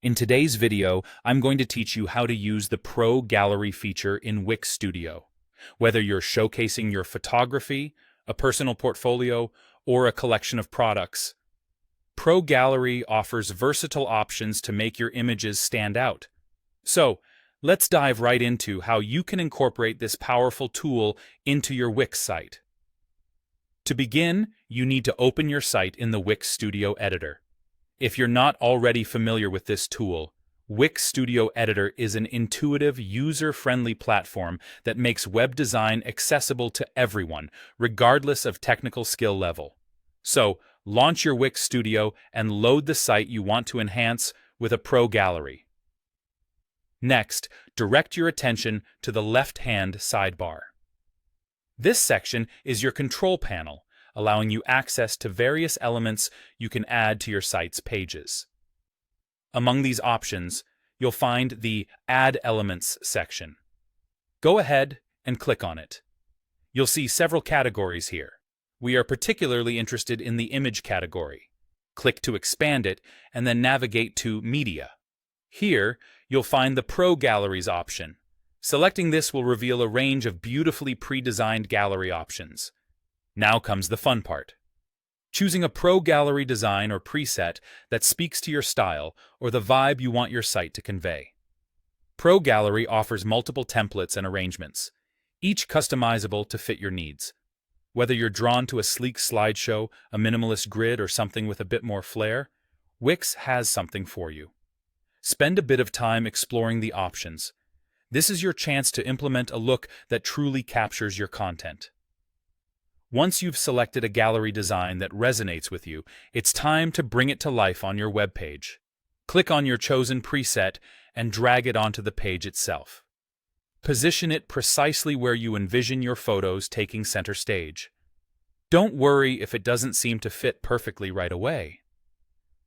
In today's video, I'm going to teach you how to use the Pro Gallery feature in Wix Studio. Whether you're showcasing your photography, a personal portfolio, or a collection of products, Pro Gallery offers versatile options to make your images stand out. So, let's dive right into how you can incorporate this powerful tool into your Wix site. To begin, you need to open your site in the Wix Studio Editor. If you're not already familiar with this tool, Wix Studio Editor is an intuitive, user-friendly platform that makes web design accessible to everyone, regardless of technical skill level. So, launch your Wix Studio and load the site you want to enhance with a Pro Gallery. Next, direct your attention to the left-hand sidebar. This section is your control panel, allowing you access to various elements you can add to your site's pages. Among these options, you'll find the Add Elements section. Go ahead and click on it. You'll see several categories here. We are particularly interested in the image category. Click to expand it and then navigate to Media. Here, you'll find the Pro Galleries option. Selecting this will reveal a range of beautifully pre-designed gallery options. Now comes the fun part. Choosing a Pro Gallery design or preset that speaks to your style or the vibe you want your site to convey. Pro Gallery offers multiple templates and arrangements, each customizable to fit your needs. Whether you're drawn to a sleek slideshow, a minimalist grid, or something with a bit more flair, Wix has something for you. Spend a bit of time exploring the options. This is your chance to implement a look that truly captures your content. Once you've selected a gallery design that resonates with you, it's time to bring it to life on your web page. Click on your chosen preset and drag it onto the page itself. Position it precisely where you envision your photos taking center stage. Don't worry if it doesn't seem to fit perfectly right away.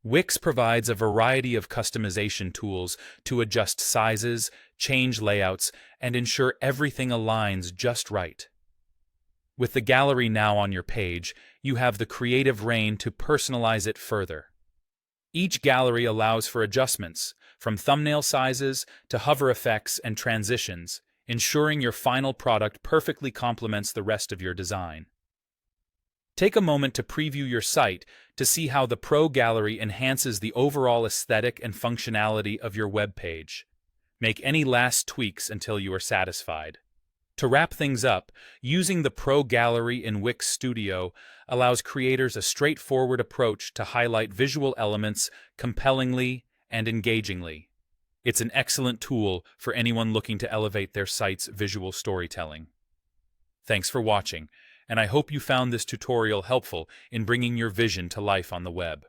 Wix provides a variety of customization tools to adjust sizes, change layouts, and ensure everything aligns just right. With the gallery now on your page, you have the creative reign to personalize it further. Each gallery allows for adjustments, from thumbnail sizes to hover effects and transitions, ensuring your final product perfectly complements the rest of your design. Take a moment to preview your site to see how the Pro Gallery enhances the overall aesthetic and functionality of your web page. Make any last tweaks until you are satisfied. To wrap things up, using the Pro Gallery in Wix Studio allows creators a straightforward approach to highlight visual elements compellingly and engagingly. It's an excellent tool for anyone looking to elevate their site's visual storytelling. Thanks for watching, and I hope you found this tutorial helpful in bringing your vision to life on the web.